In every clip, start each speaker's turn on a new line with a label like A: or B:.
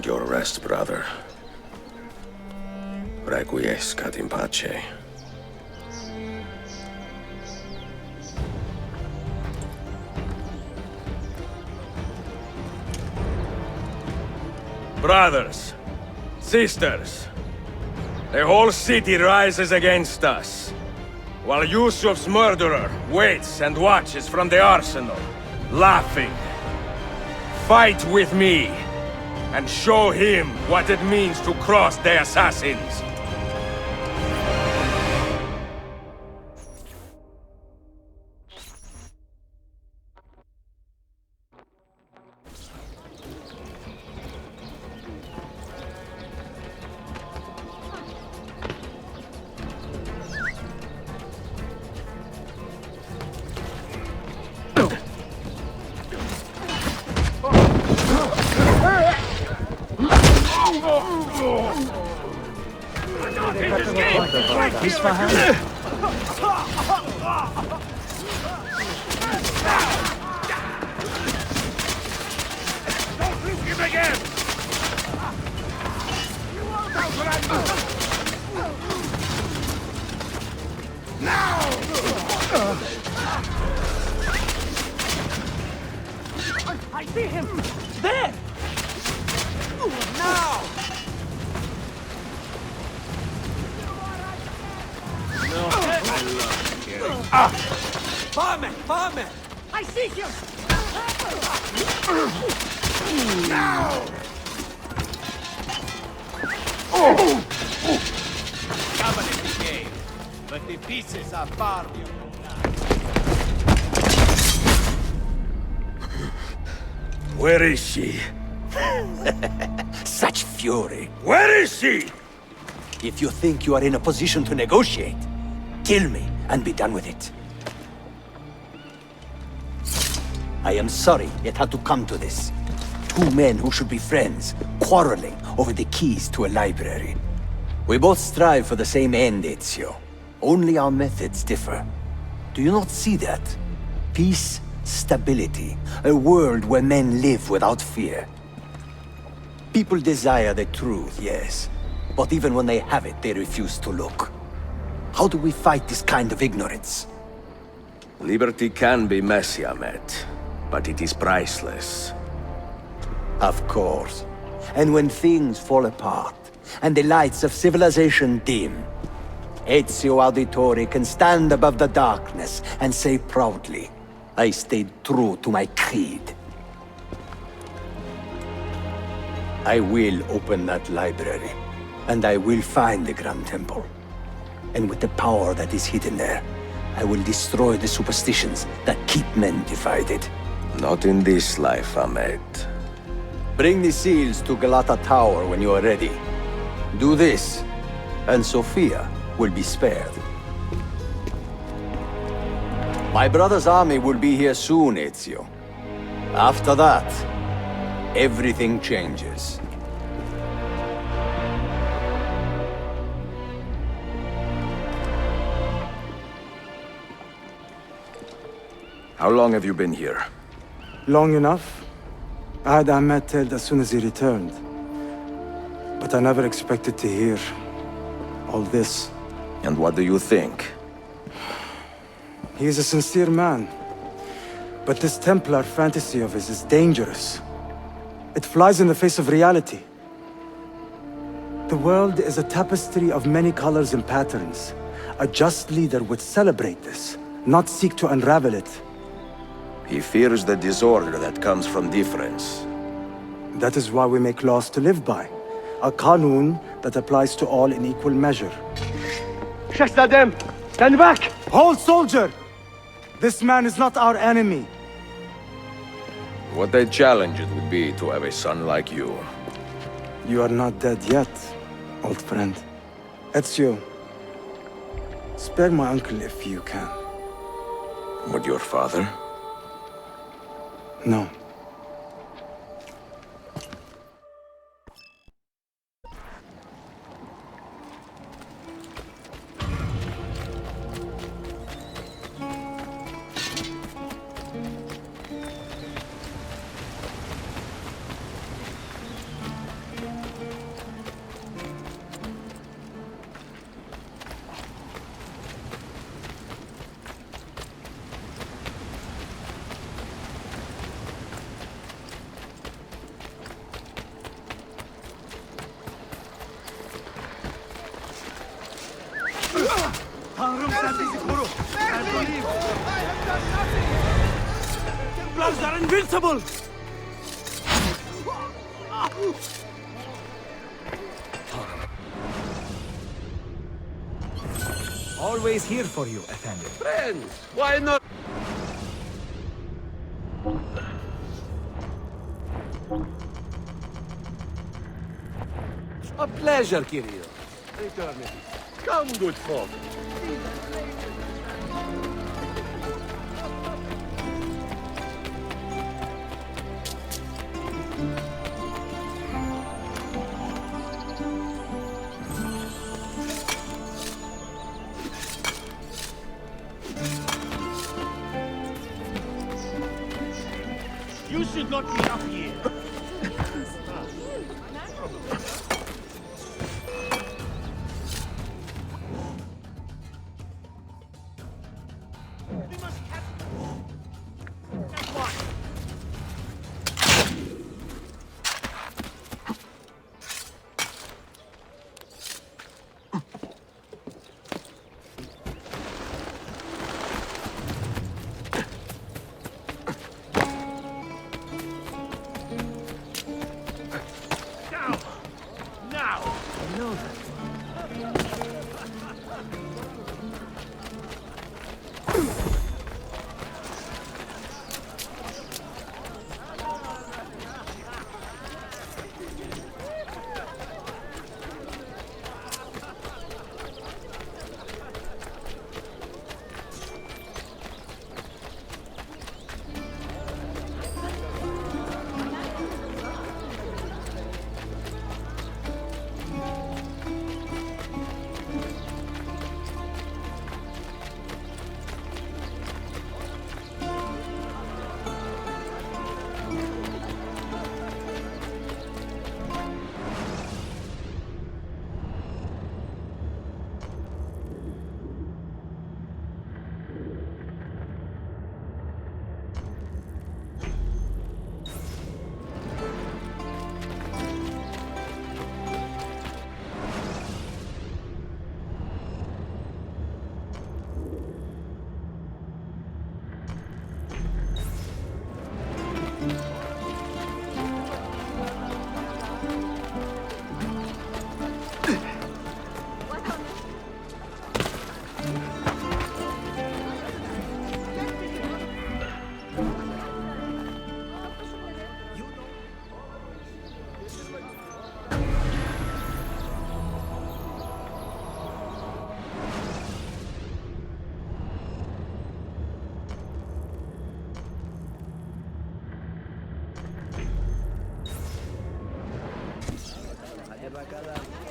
A: earned your rest, brother. Requiescat in pace.
B: Brothers, sisters, the whole city rises against us, while Yusuf's murderer waits and watches from the arsenal, laughing. Fight with me, and show him what it means to cross the assassins.
C: He's behind.
B: Don't look him again! Now!
C: I see him! There!
B: Now!
C: Farmer! Farmer! I see him!
B: Now!
C: Cavalry came, but the pieces are far beyond.
B: Where is she?
D: Such fury.
B: Where is she?
D: If you think you are in a position to negotiate, kill me and be done with it. I am sorry it had to come to this. Two men who should be friends, quarreling over the keys to a library. We both strive for the same end, Ezio. Only our methods differ. Do you not see that? Peace, stability, a world where men live without fear. People desire the truth, yes. But even when they have it, they refuse to look. How do we fight this kind of ignorance?
A: Liberty can be messy, Ahmed, but it is priceless.
D: Of course. And when things fall apart, and the lights of civilization dim, Ezio Auditore can stand above the darkness and say proudly, I stayed true to my creed. I will open that library, and I will find the Grand Temple. And with the power that is hidden there, I will destroy the superstitions that keep men divided.
A: Not in this life, Ahmed.
D: Bring the seals to Galata Tower when you are ready. Do this, and Sofia will be spared. My brother's army will be here soon, Ezio. After that, everything changes.
A: How long have you been here?
E: Long enough. I had Ahmed killed as soon as he returned. But I never expected to hear all this.
A: And what do you think?
E: He is a sincere man. But this Templar fantasy of his is dangerous. It flies in the face of reality. The world is a tapestry of many colors and patterns. A just leader would celebrate this, not seek to unravel it.
A: He fears the disorder that comes from difference.
E: That is why we make laws to live by. A qanun that applies to all in equal measure.
F: Shahzadem, stand back!
E: Hold, soldier! This man is not our enemy.
A: What a challenge it would be to have a son like you.
E: You are not dead yet, old friend. Ezio, spare my uncle if you can.
A: Would your father?
E: No.
C: Tanrım sen bizi koru. Ben donayım. Templars are invincible.
G: Always here for you, efendim.
F: Friends, why not? A pleasure, Kirio. Return it. Come, good folk.
C: You should not be up here. We must have... That's why. Now! Now!
G: I know that.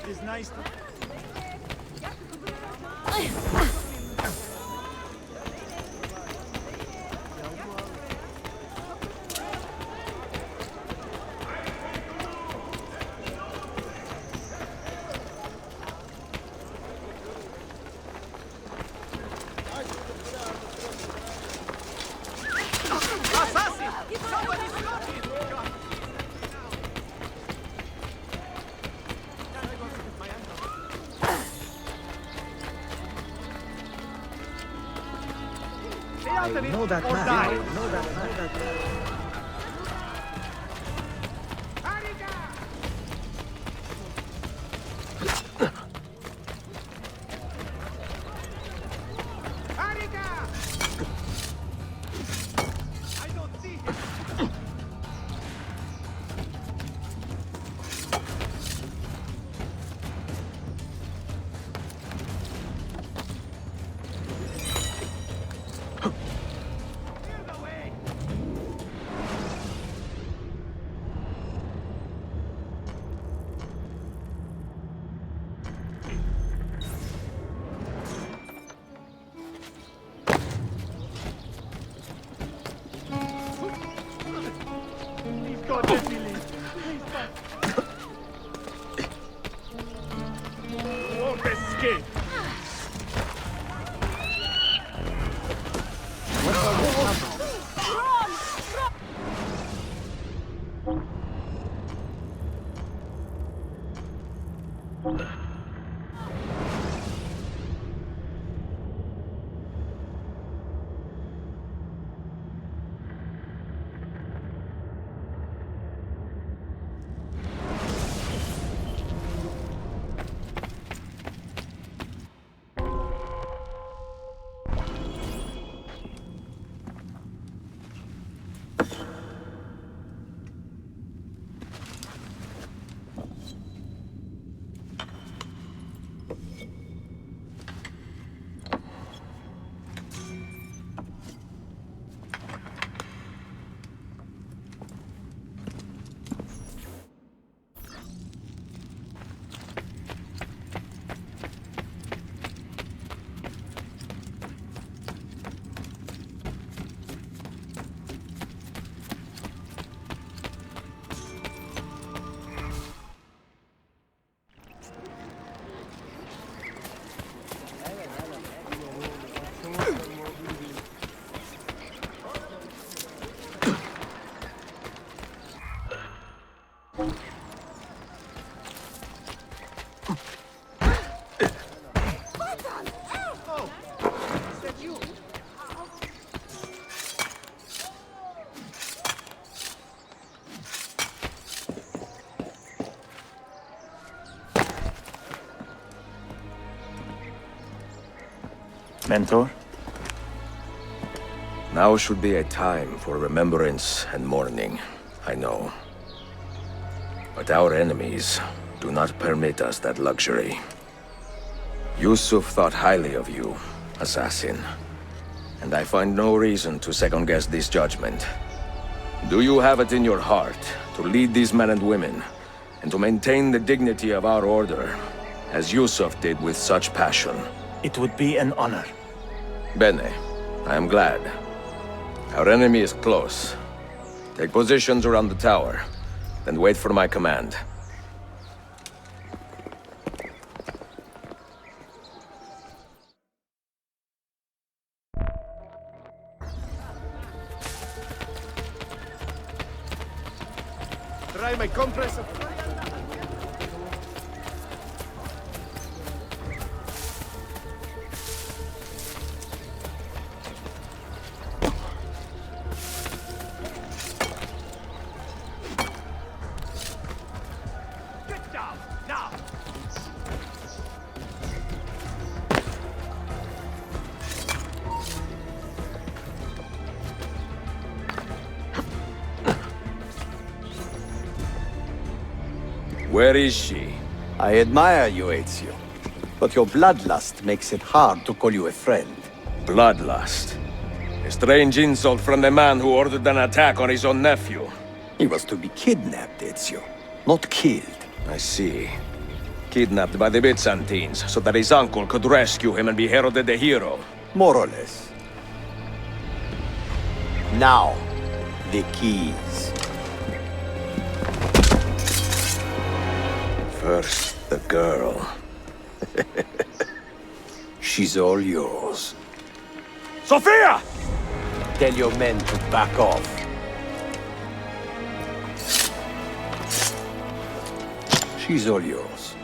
C: It is nice to... Assassin! Somebody stop him!
G: I know that
C: Or
G: man.
C: die.
G: I know that man.
C: I don't see him! Clear the way!
D: Mentor?
A: Now should be a time for remembrance and mourning, I know. But our enemies do not permit us that luxury. Yusuf thought highly of you, assassin. And I find no reason to second-guess this judgment. Do you have it in your heart to lead these men and women, and to maintain the dignity of our order, as Yusuf did with such passion?
D: It would be an honor.
A: Bene, I am glad. Our enemy is close. Take positions around the tower, then wait for my command.
F: Try my compressor.
C: Get down, now!
A: Where is she?
D: I admire you, Ezio. But your bloodlust makes it hard to call you a friend.
A: Bloodlust. A strange insult from the man who ordered an attack on his own nephew.
D: He was to be kidnapped, Ezio, not killed.
A: I see. Kidnapped by the Byzantines, so that his uncle could rescue him and be heralded a hero.
D: More or less. Now, the keys.
A: First, the girl.
D: She's all yours.
A: Sophia!
D: Tell your men to back off. She's all yours.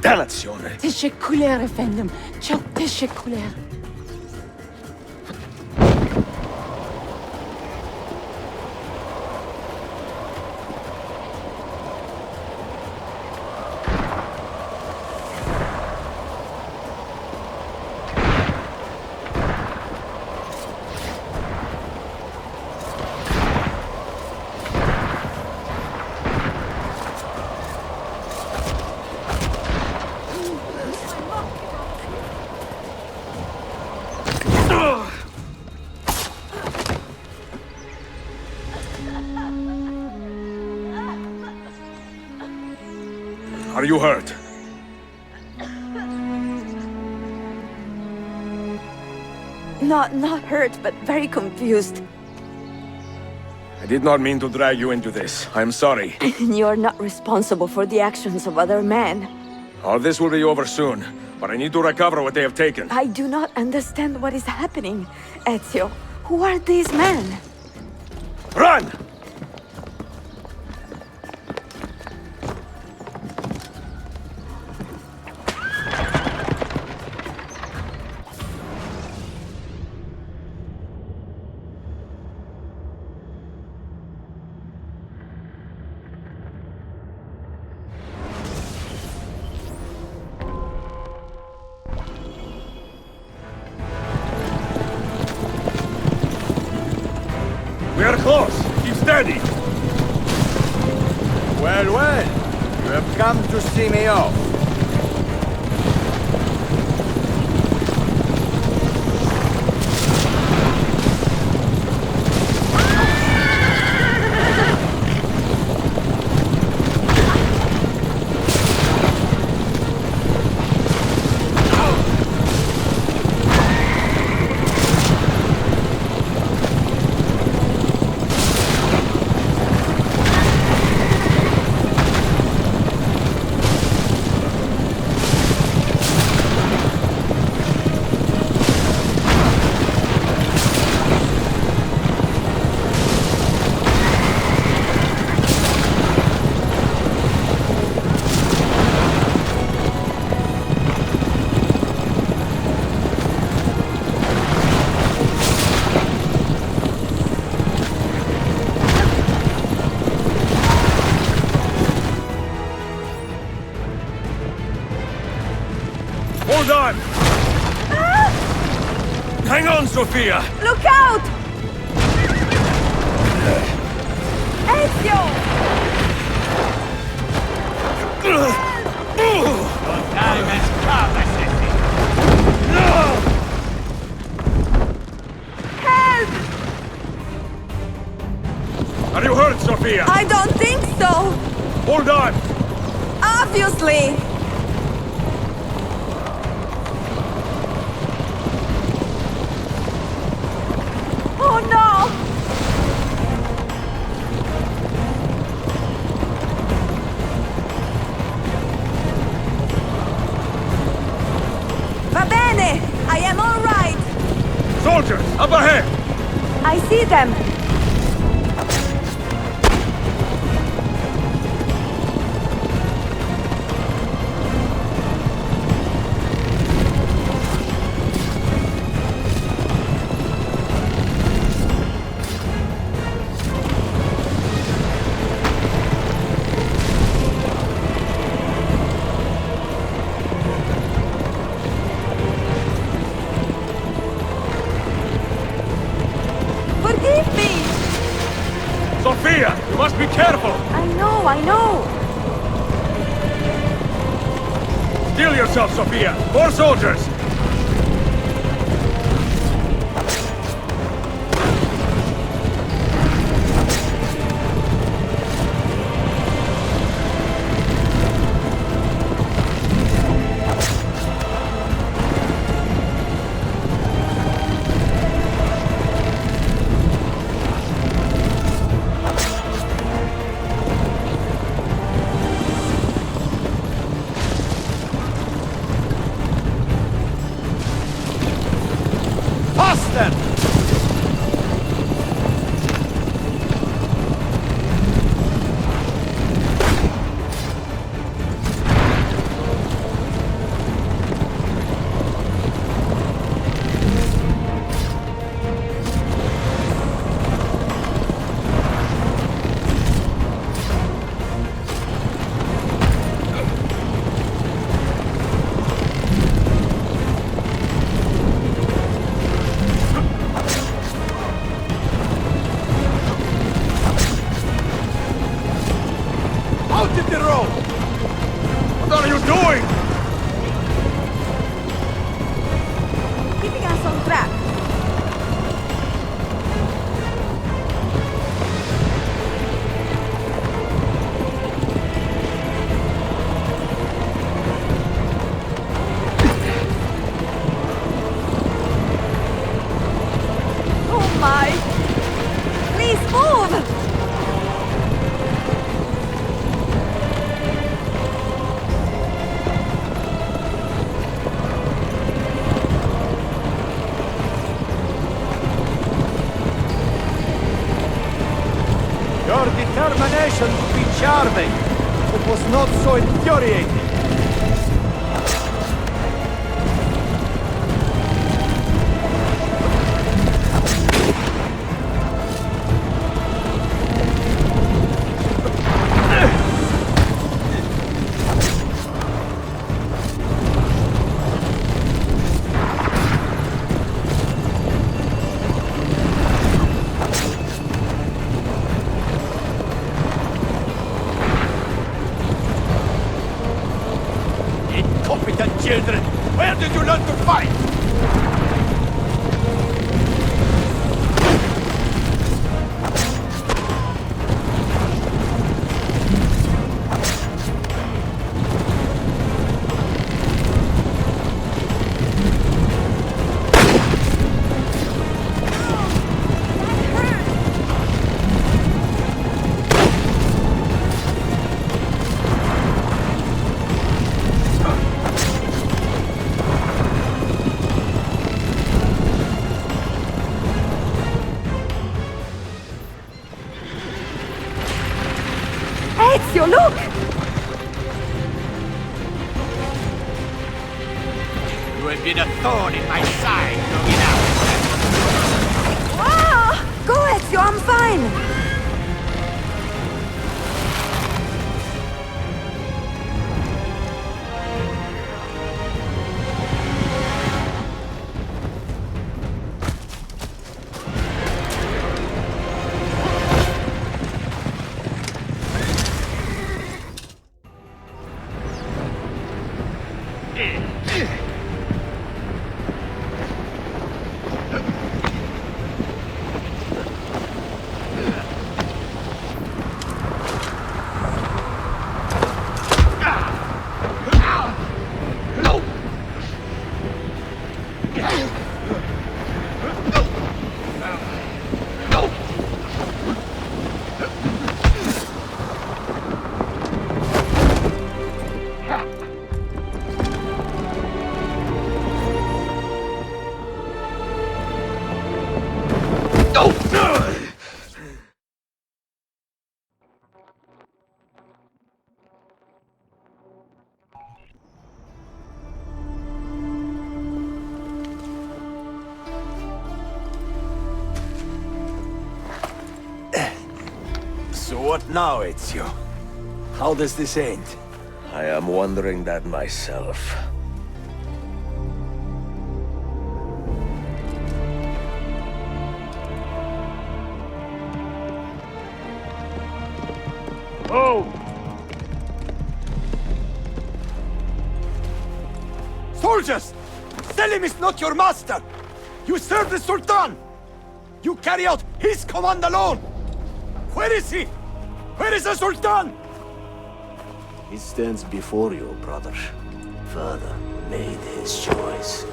A: Dannazione!
H: teşekkürler efendim. Çok teşekkürler.
A: Are you hurt?
H: Not hurt, but very confused.
A: I did not mean to drag you into this. I'm sorry.
H: You're not responsible for the actions of other men.
A: All this will be over soon, but I need to recover what they have taken.
H: I do not understand what is happening, Ezio. Who are these men?
A: Run! We are close. Keep steady.
C: Well, well. You have come to see me off.
B: Hold on! Hang on, Sophia!
H: Look out! Ezio!
C: Time has come, assassin.
H: Help!
B: Are you hurt, Sophia?
H: I don't think so!
B: Hold on!
H: Obviously! Oh no! Va bene! I am all right!
B: Soldiers, up ahead!
H: I see them! Forgive me!
B: Sophia, you must be careful!
H: I know!
B: Steel yourself, Sophia! More soldiers!
C: Faster! Out in the road!
B: What are you doing?
H: Keeping us on track. Oh my! Please move!
C: Your determination would be charming, but was not so infuriating. children! Where did you learn to fight?
H: Ezio, look!
C: You have been a thorn in my side, long enough.
H: Ah! Go, Ezio, I'm fine!
D: So what now, Ezio? How does this end?
A: I am wondering that myself.
C: Oh! Soldiers! Selim is not your master! You serve the Sultan! You carry out his command alone! Where is he? Where is the Sultan?
F: He stands before you, brother. Father made his choice.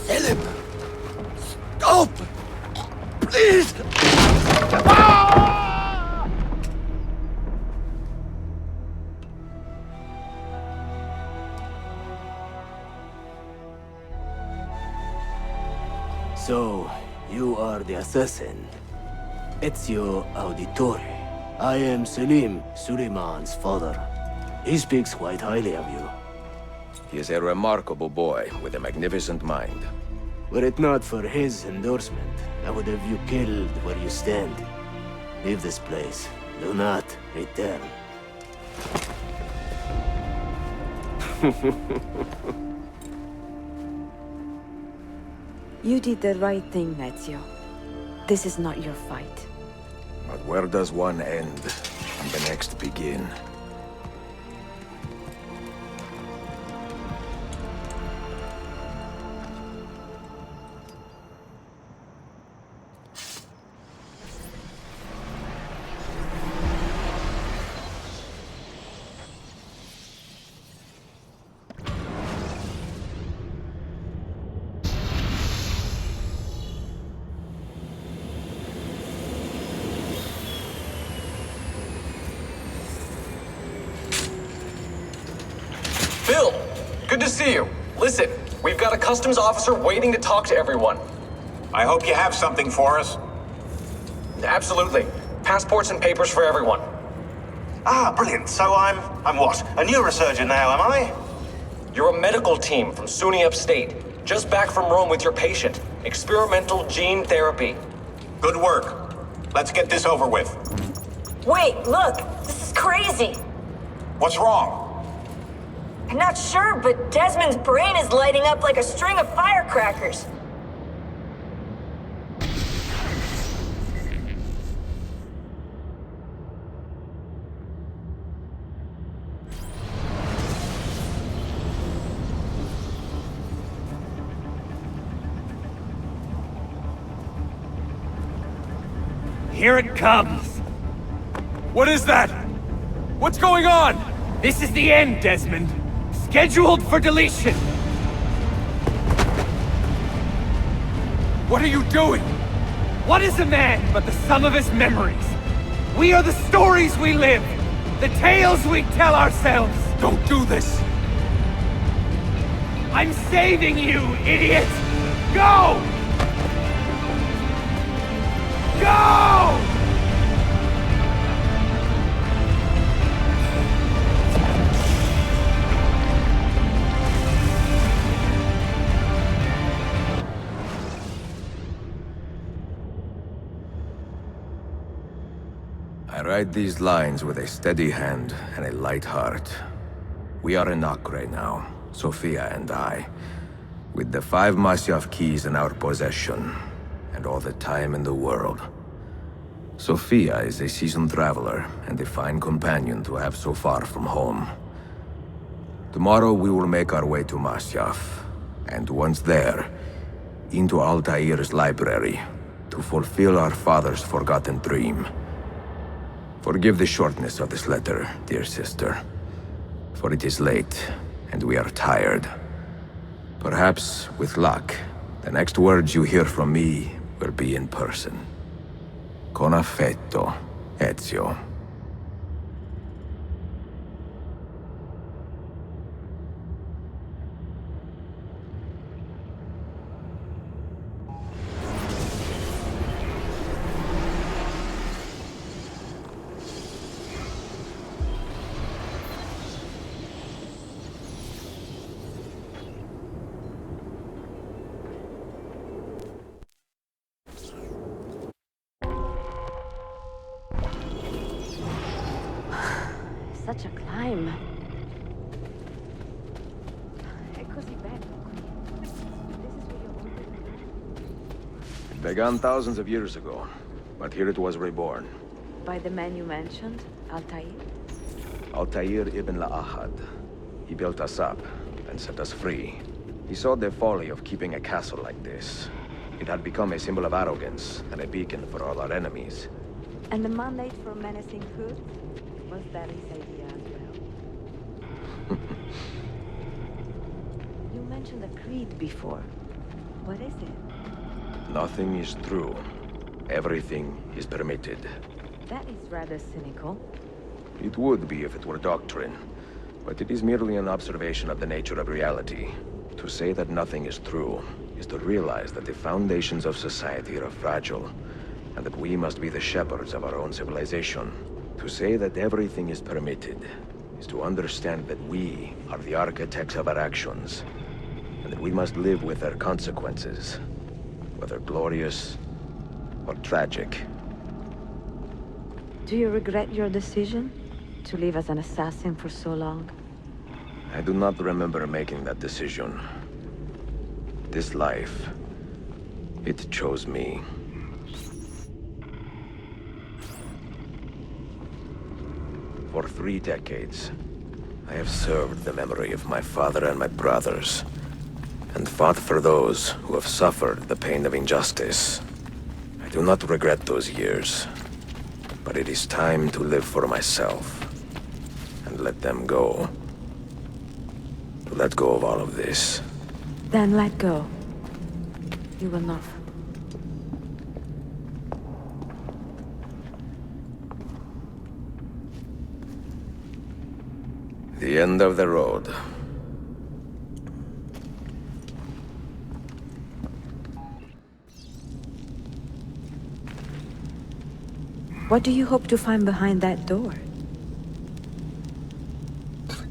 C: Selim! Stop! Please!
F: So, you are the assassin. Ezio Auditore. I am Selim, Suleiman's father. He speaks quite highly of you.
A: He is a remarkable boy with a magnificent mind.
F: Were it not for his endorsement, I would have you killed where you stand. Leave this place. Do not return.
H: You did the right thing, Ezio. This is not your fight.
A: But where does one end and the next begin?
I: Bill, good to see you. Listen, we've got a customs officer waiting to talk to everyone.
J: I hope you have something for us.
I: Absolutely. Passports and papers for everyone.
J: Ah, brilliant. So I'm what? A neurosurgeon now, am I?
I: You're a medical team from SUNY Upstate. Just back from Rome with your patient. Experimental gene therapy.
J: Good work. Let's get this over with.
K: Wait, look! This is crazy!
J: What's wrong?
K: I'm not sure, but Desmond's brain is lighting up like a string of firecrackers.
C: Here it comes! What is that? What's going on? This is the end, Desmond. Scheduled for deletion! What are you doing? What is a man but the sum of his memories? We are the stories we live, the tales we tell ourselves. Don't do this! I'm saving you, idiot! Go! Go!
A: I write these lines with a steady hand and a light heart. We are in Acre now, Sophia and I, with the 5 Masyaf keys in our possession, and all the time in the world. Sophia is a seasoned traveler and a fine companion to have so far from home. Tomorrow we will make our way to Masyaf, and once there, into Altair's library, to fulfill our father's forgotten dream. Forgive the shortness of this letter, dear sister, for it is late, and we are tired. Perhaps, with luck, the next words you hear from me will be in person. Con affetto, Ezio.
H: Such a climb. È così bello qui. This is where you're always.
A: It began thousands of years ago, but here it was reborn.
H: By the man you mentioned, Altair?
A: Altair ibn La'ahad. He built us up and set us free. He saw the folly of keeping a castle like this. It had become a symbol of arrogance and a beacon for all our enemies.
H: And the mandate for menacing food? Was that his idea as well? You mentioned a creed before. What is it?
A: Nothing is true. Everything is permitted.
H: That is rather cynical.
A: It would be if it were doctrine, but it is merely an observation of the nature of reality. To say that nothing is true is to realize that the foundations of society are fragile, and that we must be the shepherds of our own civilization. To say that everything is permitted is to understand that we are the architects of our actions, and that we must live with their consequences, whether glorious or tragic.
H: Do you regret your decision to live as an assassin for so long?
A: I do not remember making that decision. This life, it chose me. For 3 decades, I have served the memory of my father and my brothers, and fought for those who have suffered the pain of injustice. I do not regret those years, but it is time to live for myself, and let them go. To let go of all of this.
H: Then let go. You will not.
A: The end of the road.
H: What do you hope to find behind that door?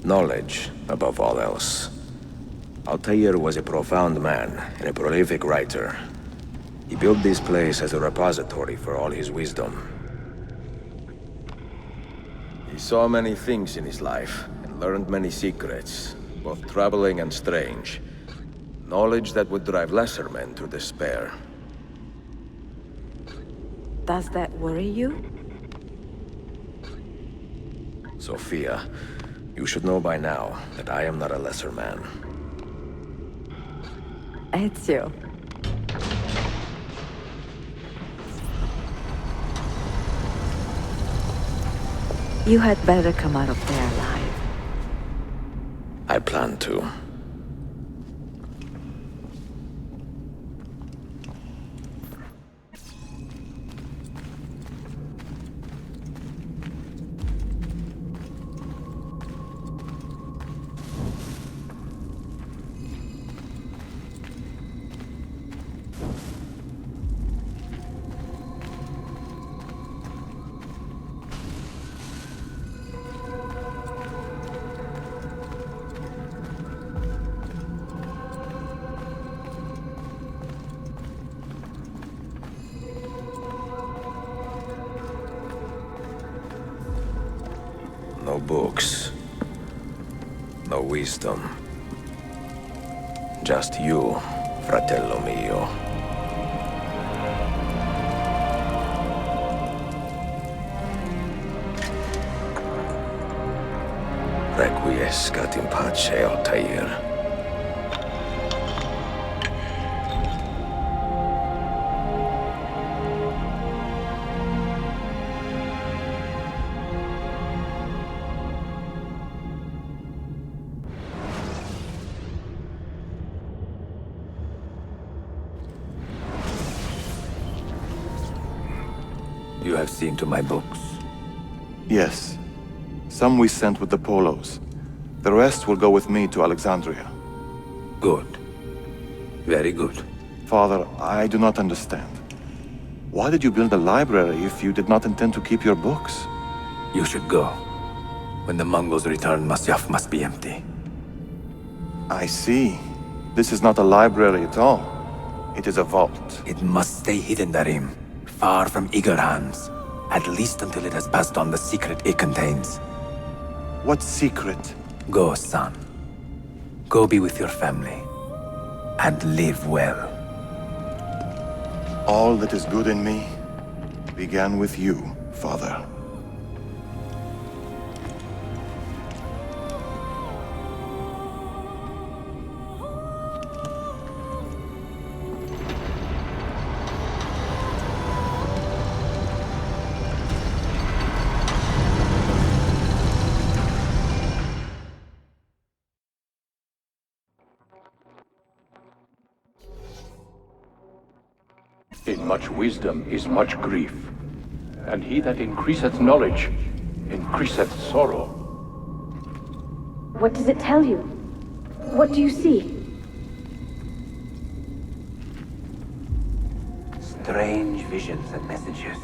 A: Knowledge, above all else. Altair was a profound man and a prolific writer. He built this place as a repository for all his wisdom. He saw many things in his life, and learned many secrets, both troubling and strange. Knowledge that would drive lesser men to despair.
H: Does that worry you?
A: Sophia, you should know by now that I am not a lesser man.
H: Ezio. You had better come out of there alive.
A: I plan to. No books. No wisdom. Just you, fratello mio. Requiescat in pace, Altair. You have seen to my books.
L: Yes. Some we sent with the Polos. The rest will go with me to Alexandria.
A: Good. Very good.
L: Father, I do not understand. Why did you build a library if you did not intend to keep your books?
D: You should go. When the Mongols return, Masyaf must be empty.
L: I see. This is not a library at all. It is a vault.
D: It must stay hidden, Darim. Far from eager hands. At least until it has passed on the secret it contains.
L: What secret?
D: Go, son. Go be with your family. And live well.
L: All that is good in me began with you, Father.
M: In much wisdom is much grief, and he that increaseth knowledge increaseth sorrow.
N: What does it tell you? What do you see?
D: Strange visions and messages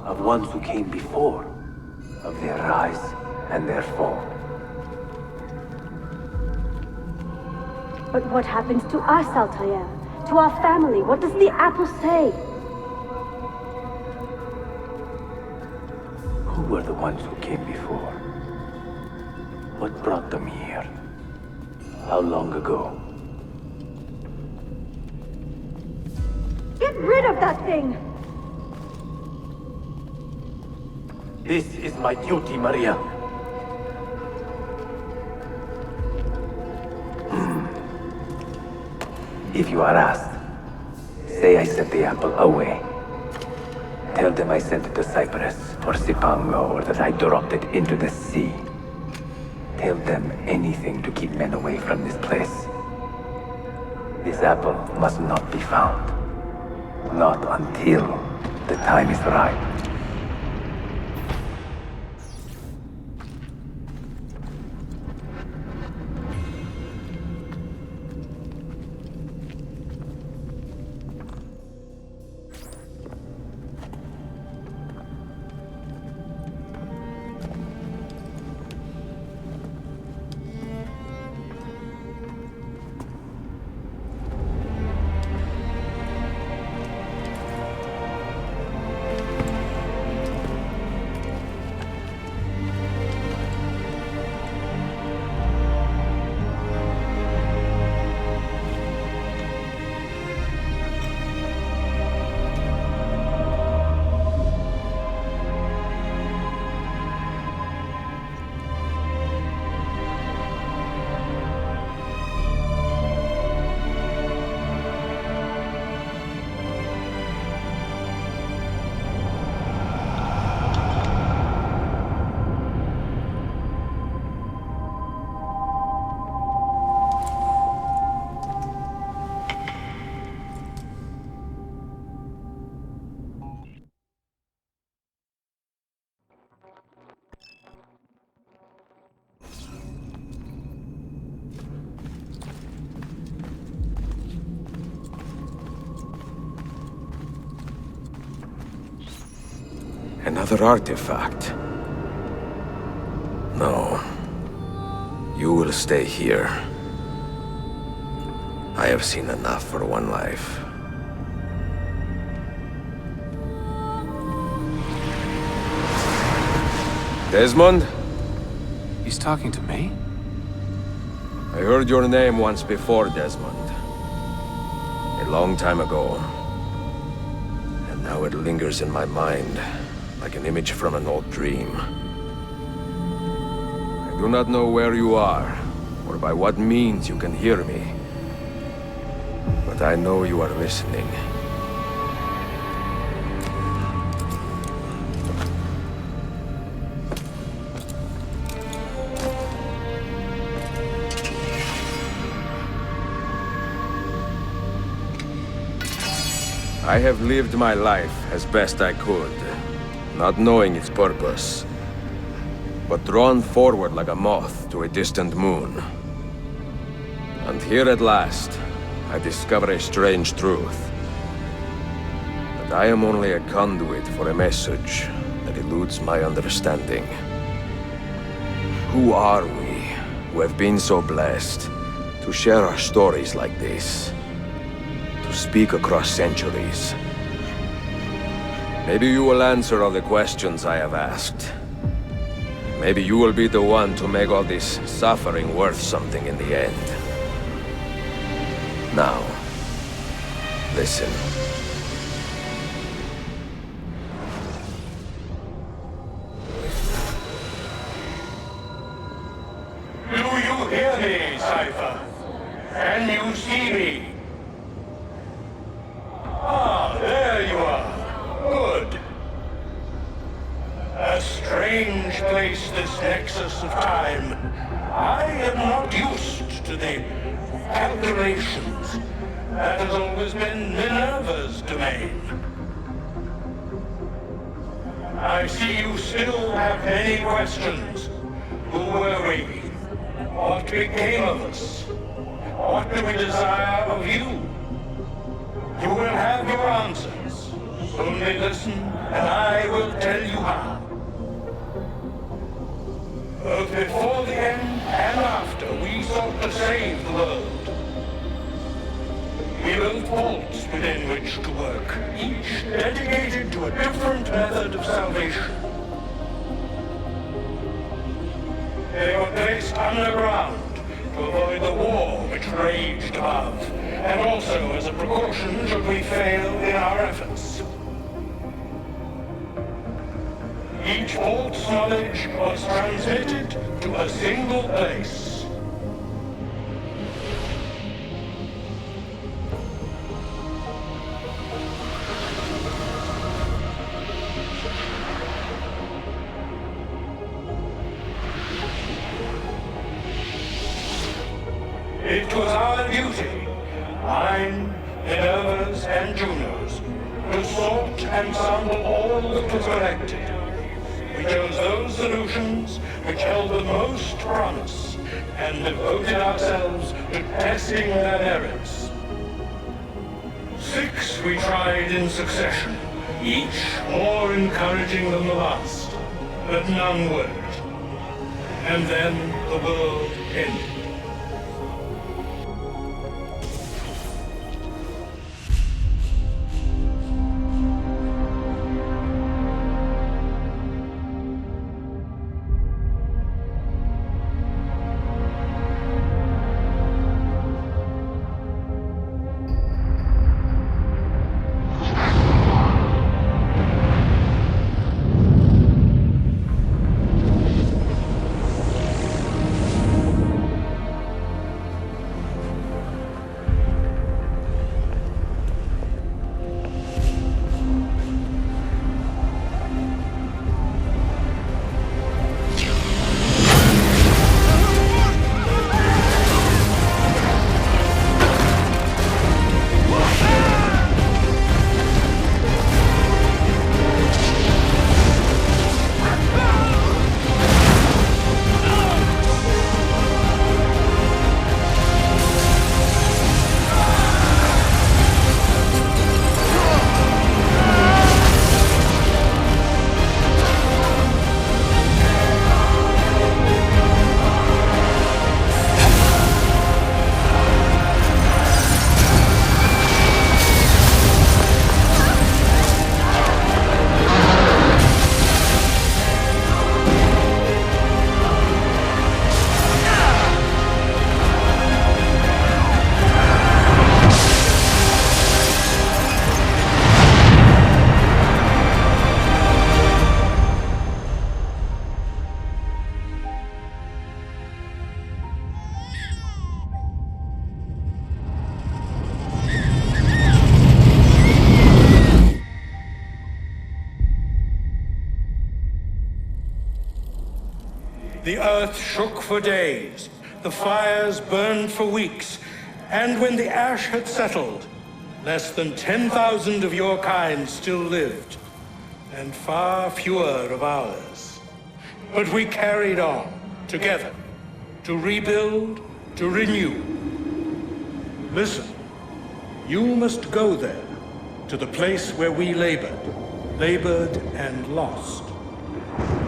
D: of ones who came before, of their rise and their fall.
N: But what happens to us, Altair? To our family? What does the apple say?
D: Who were the ones who came before? What brought them here? How long ago?
N: Get rid of that thing!
D: This is my duty, Maria. If you are asked, say I sent the apple away. Tell them I sent it to Cyprus or Cipango, or that I dropped it into the sea. Tell them anything to keep men away from this place. This apple must not be found. Not until the time is right.
A: Another artifact. No. You will stay here. I have seen enough for one life. Desmond?
O: He's talking to me?
A: I heard your name once before, Desmond. A long time ago. And now it lingers in my mind, like an image from an old dream. I do not know where you are, or by what means you can hear me. But I know you are listening. I have lived my life as best I could, not knowing its purpose, but drawn forward like a moth to a distant moon. And here at last, I discover a strange truth. That I am only a conduit for a message that eludes my understanding. Who are we, who have been so blessed, to share our stories like this? To speak across centuries. Maybe you will answer all the questions I have asked. Maybe you will be the one to make all this suffering worth something in the end. Now, listen.
M: Do you hear me, Cypher? Can you see me? Ah, there you are. Good. A strange place, this nexus of time. I am not used to the calculations. That has always been Minerva's domain. I see you still have many questions. Who were we? What became of us? What do we desire of you? You will have your answers. Only listen, and I will tell you how. Both before the end and after, we sought to save the world. We built vaults within which to work, each dedicated to a different method of salvation. They were placed underground to avoid the war which raged above, and also as a precaution should we fail in our efforts. Each vault's knowledge was transmitted to a single place. It was our duty, mine, Minerva's, and Juno's, to sort and sample all that was collected. We chose those solutions which held the most promise, and devoted ourselves to testing their merits. 6 we tried in succession, each more encouraging than the last, but none worked. And then the world ended. The earth shook for days, the fires burned for weeks, and when the ash had settled, less than 10,000 of your kind still lived, and far fewer of ours. But we carried on, together, to rebuild, to renew. Listen, you must go there, to the place where we labored and lost.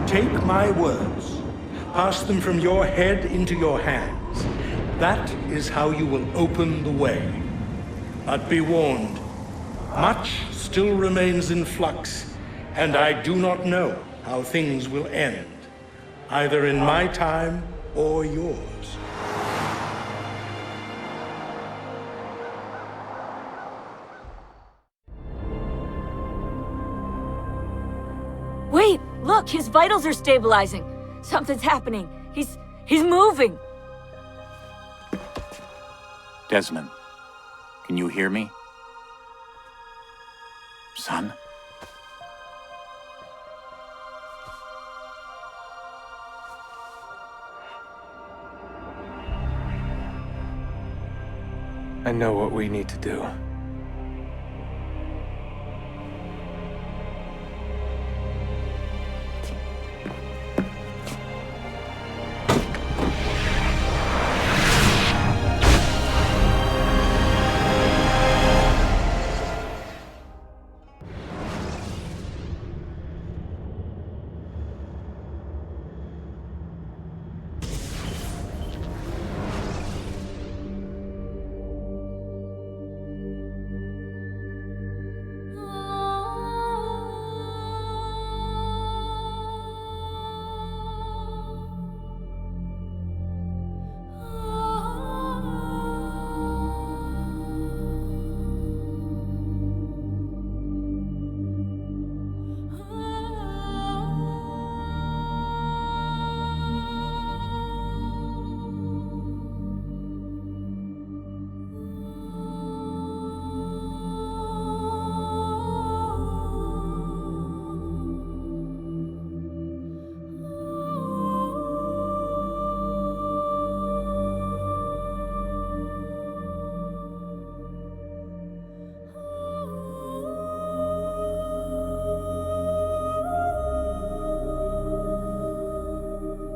M: Take my words, pass them from your head into your hands. That is how you will open the way. But be warned, much still remains in flux, and I do not know how things will end, either in my time or yours.
K: Wait, look, his vitals are stabilizing. Something's happening. He's moving.
O: Desmond, can you hear me? Son?
E: I know what we need to do.